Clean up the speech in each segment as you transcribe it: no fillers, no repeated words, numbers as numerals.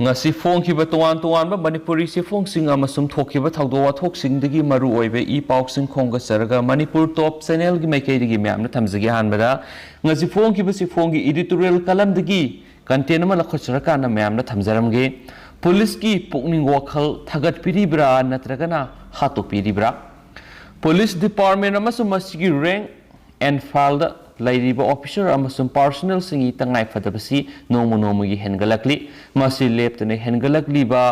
ngasi phongkiba toan Manipuri si phongsing amasum thokiba thawdo wathoksingdagi maru oibe I pauksing khongga saraga Manipur top channel gi maikaidagi myamna thamjagi hanbada ngasi phongkiba si phongi editorial kalamdagi content ama lakhochara na myamna thamjaramge police ki Pukning Wakhal Thougat-piribara Natraga na Hattokpiribara police department amasum masigi rank and file da Lairiba officer amasum personnel singi tangai fadabasi nomugi hengalakli masi leptane hengalakli ba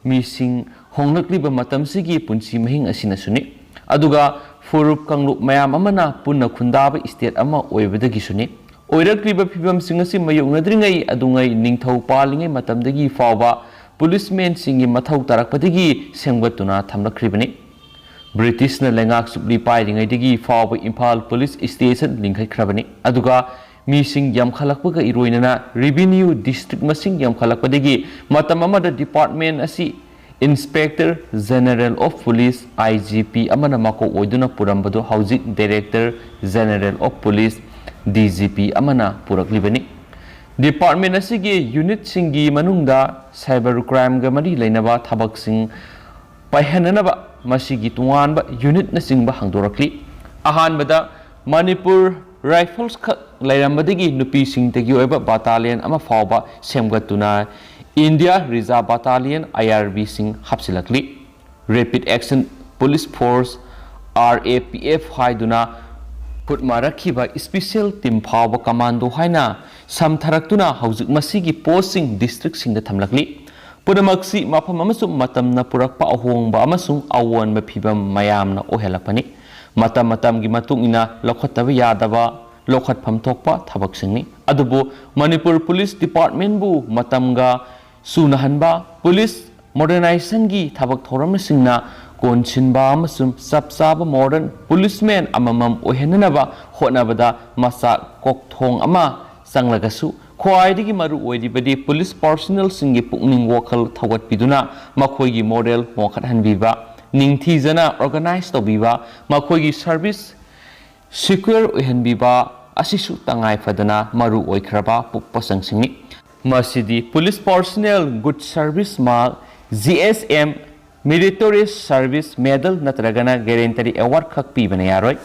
mising honglakli ba matam sigi punsi mahing asina suni aduga furup kanglup mayam amana punna khundaba state ama oibadagi suni oirakli ba phibam singasi mayungnadringai adungai ningthau palingai matamdagi fawba policemen singi mathau tarakpadagi sengbatuna thamlakribani British na lengak supli pairingai digi fawba Imphal Police Station lingkai khrabani aduga mising yam khalakpaga iroinana revenue district masing yam khalakpadagi matam amada department asi Inspector General of Police IGP amana mako oiduna purambadu housing Director General of Police DGP amana puraklibani department asigi unit singi manungda cyber crime ga mari leinaba thabak sing paihananaba masigi tuanba unit na singba hangdorakli ahanbada Manipur Rifles khak lairambadagi nupi singtagi oiba battalion ama fawba semgatuna India Reserve Battalion IRB sing hapsilakli Rapid Action Police Force RAPF haiduna putmarakhiba special team fawba commando haina samtharaktuna haujik masigi posting district singda thamlakli Pudamaksi mapam amasung matam na purakpa ahongba amasung awan mapibam mayam na ohelakpani matam gi matung ina lokhattaba yadaba lokhat phamthokpa thabak singni adubu Manipur Police Department bu matamga sunahanba police modernization gi thabak thoram singna konchinba amasung sapsaba modern policeman amamam ohenanaba hotnabada masa kokthong ama sanglagasu Khoaidigi maru oidibadi police personnel singi Pukning Wakhal Thougat-piribara makhoigi model Ungkhat hanbiba ningthijana organize tobiba makhoigi service secure ohenbiba asisu tangai fadana maru oikraba pukpasang singni masidi police personnel good service mark GSM meritorious service medal natragana guarantee award khak pibana yaroi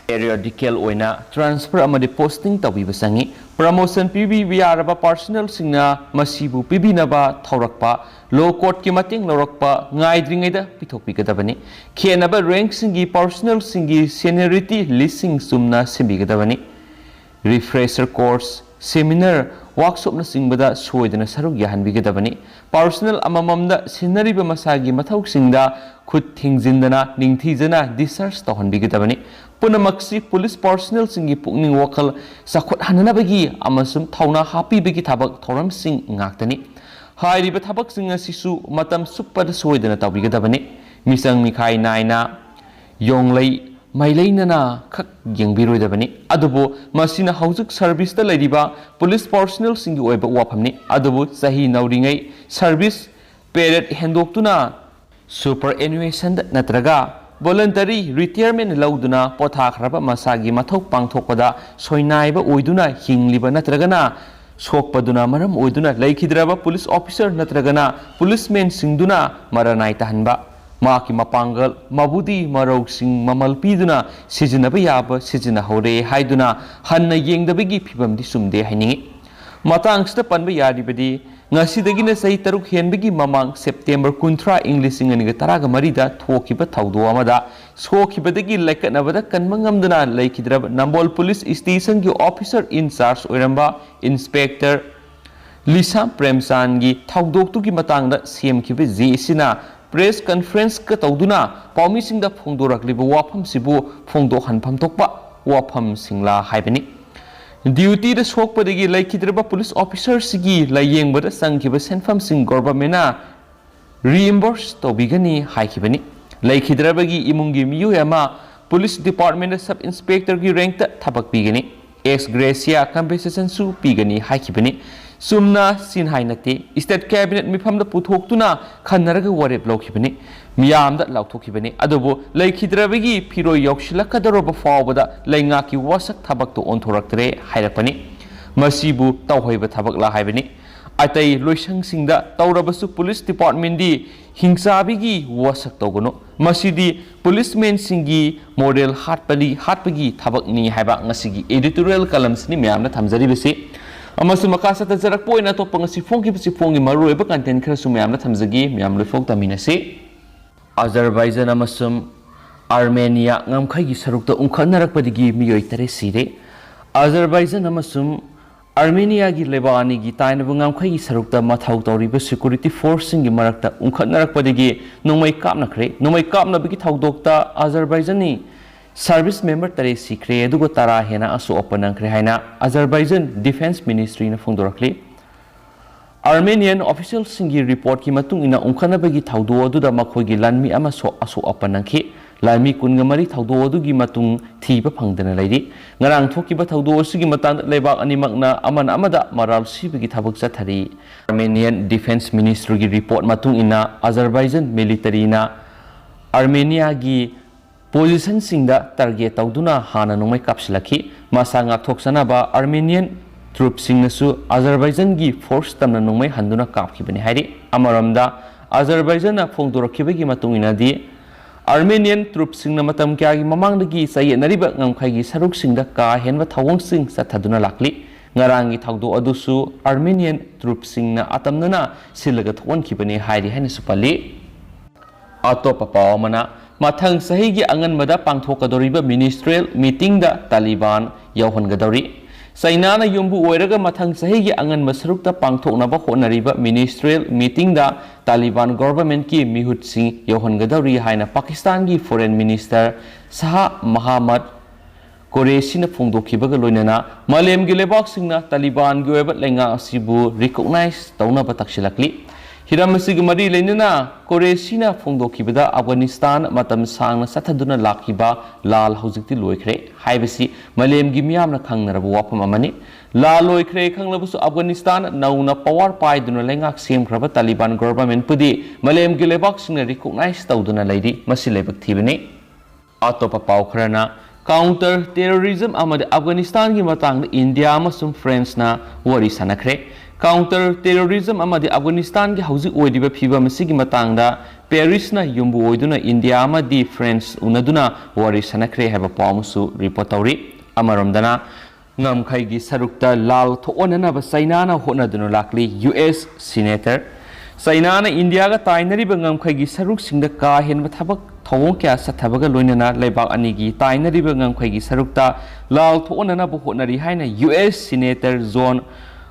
periodical oina transfer amadi posting tabiba sangi promotion PB yaraba personnel singna masibu PB naba thaurakpa low court ki mating lorakpa ngaidringai da pithokpigadabani khenaba rank singi personnel singi seniority listing sumna simbigadabani refresher course seminar workshop na singbada soidana saruk yahanbigadabani personnel amamamda sinariba masagi mathau singda khut thingjindana ningthijana discharge tohanbigadabani Punamaksi police personnel singi Pukning Wakhal sakhot hananabagi amasum thauna hapibagi thabak thoram sing ngaktani hairiba thabak sing asisu matam suppada soidana tabigadabani misang mikhai naina yonglei maileinana khak yengbiroidabani adubu masina haujuk service ta lairiba police personnel singi oiba waphamni adubu sahi nauringai service period hendoktuna superannuation natraga voluntary retirement lauduna pothakraba masagi mathok pangthokpada soinaiba oiduna hingliba natragana sokpaduna maram oiduna laikhidraba police officer natragana policeman singduna maranai tahanba maki mapangal mabudi marok sing mamal piduna sijinaba yaba sijina hore haiduna hanna yengdabagi phibamdi sumde hainingi matangsta panba yaribadi ngasidagina sahi taruk henbagi mamang September 13 English inganiga taraga marida thokiba thawdo amada sokhibadagi laikatnabada kanmangamdana laikhidraba Nambol Police Station gi officer in charge oiramba Inspector Lisa Premsan gi thawdoktu gi matangda semkhiba JC press conference ka tawduna paumi singda phongdorakliba wafam sibu phongdo hanpham tokpa wafam singla haibani Duty the soak padigi like Kidraba police officers sigi laying but a sankiba senfam sing gorbamena reimbursed to bigani haikibani like Hidrabagi imungi Miyoi police department sub inspector gi ranked tabak bigani ex gracia compensation su bigani haikibani sumna sin hainati state cabinet mifam the puthokuna khanaraga warep lokibani miyam da lauthokibani adubu like Hidrabagi piro yokshilakadaroba fawbada laingaki wasak tabak to onthoraktre hairapani masibu tawhoiba tabak la haibani अतई लोइसंगसिंगदा तौरबसु police department दी हिंसाबिगी वासक तौगनो मसीदी policeman सिंगी model हाटपगी थबकनी हाइबा ngasiगी एडिटोरियल कलम्सनी म्यामना थमजरिबसे अमसु मकासत जरक पोइना तो पंगसी फोंगी बसी फोंगी मरुएबा कंटेंट खरसु म्यामना थमजगी म्याम लोफोक तमिनसे अजरबैजान अमसुम आर्मेनिया ngамखाइगी सरुकता उंखनरकपदिगी मियोइ तरे सिरे अजरबैजान अमसुम आर्मेनिया की लेबानी की ताइनबु ngамखाइगी सरुकता मथाउ तौरिबा सिक्योरिटी फोर्सिंग की मरकता उंखनरकपदिगी नोंमै कापनखरे नोंमै कापनबगी थौदोकता अजरबैजानी सर्विस मेंबर तरे सिखरे अदुगो तरा हेना असो अपनंखरे हाइना अजरबैजान डिफेंस मिनिस्ट्री न फोंदोरखले आर्मेनियन ऑफिशियल सिंगी रिपोर्ट की मतुंग इना उंखनबगी थौदो अदुदा मखोइगी लानमी अमसो असो अपनंखे लाइमी कुनगमरी थौदो अदुगी मतुंग थीबा फंगदना लैरि ngarang thokiba thaudo asigi matang lebak animakna aman amada maral sibigi thabak chathari Armenian Defense Ministry gi report matung ina Azerbaijan military na Armenia gi position singda target tauduna hana nongmai kapsilaki masa ngak thoksana ba Armenian troops singnasu Azerbaijan gi force tamna nongmai handuna kapkhibani hairi amaramda Azerbaijan na phongdorokibagi matung ina di Armenian troops singna matam kya gi mamangdagi sayenariba ngamkhaigi saruk singda ka henwa thawong sing sathaduna lakli ngarangi thawdo adusu Armenian troops singna atamnana silaga thon khibani hairi haina supali atopa pawmana mathang sahigi angan mada pangthokadoriba ministerial meeting da Taliban yauhangadori Sainana yumbu oiraga mathang sahigi angan masrukta pangthoknaba honariba ministerial meeting da Taliban government ki mihut sing yohangadari haina Pakistan ki foreign minister Saha Muhammad Qureshi na phongdokhibaga loinana malem gi lebak singna Taliban gi oiba lenga asibu recognize tauna bataksilakli hiram asigi mari leinana Qureshi na phongdokhibada Afghanistan matam sangna sathaduna lakhiba lal hojikti loikhre haibasi malem gi miyamna khangnarabu wapam amani lal loikhre khanglabusu Afghanistan nauna power paiduna lengak semkhraba Taliban government pudi malem gi lebak singna recognize tauduna lairi masi lebak thibani atopa paw khrana counter terrorism amade Afghanistan gi matang India amasum France na wari sanakhre counter terrorism amadi Afghanistan ki hauji oidiba phiba masigi matangda Paris na yumbu oiduna India amadi France unaduna wari sanakhre haba pawmusu report tawri amaramdana ngamkhai gi sarukta lal thoonana ba China na honaduna lakli US senator China na India ga tainariba ngamkhai gi saruk singda ka henba thabak thawong kya sathabaga loinana leibak ani gi tainariba ngamkhai gi sarukta lal thoonana bu honari haina US senator John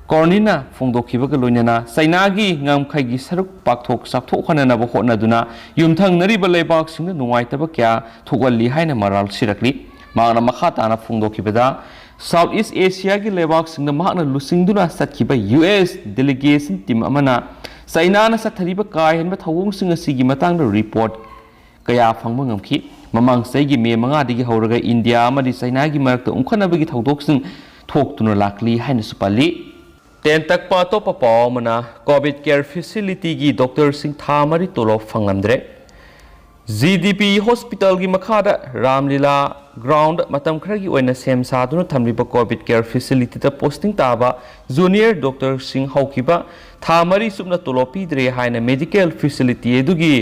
Cornina phongdokhibaga loinana Sainagi ngamkhaigi saruk pakthok sakthok khanana ba honaduna yumthang nariba leibak singna nungaitaba kya thogalli haina maral sirakli magna makhata na phongdokhibada South East Asia gi leibak singna magna lusingduna satkhiba US delegation team amana Saina na sathariba kai henba thawong singa sigi matangda report kaya phangba ngamkhi mamang saigi me manga digi hauraga India amadi Saina gi marakta ungkhanabagi thawdok sing thoktuna lakli haina supali ten tak pa to pa mana COVID care facility gi doctor sing thamari tolo phanglamdre GDP hospital gi makhada Ramlila ground matam khragi oina sem saduna thamriba COVID care facility ta posting taba junior doctor sing haukiba thamari subna tolo pidre haina medical facility edugi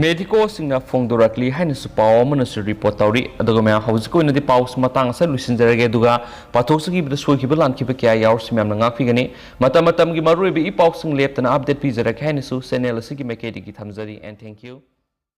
medico singna phongdorakli haina supaw mana su report tawri aduga ma hauji ko inadi paus matang sa lusinjarage aduga pathoksagi bida soikiba lankiba kya yaur simam na ngakfigani matam gi marui bi paus sing leptana update pi jara khaina su channel asigi mekedi gi thamjari and thank you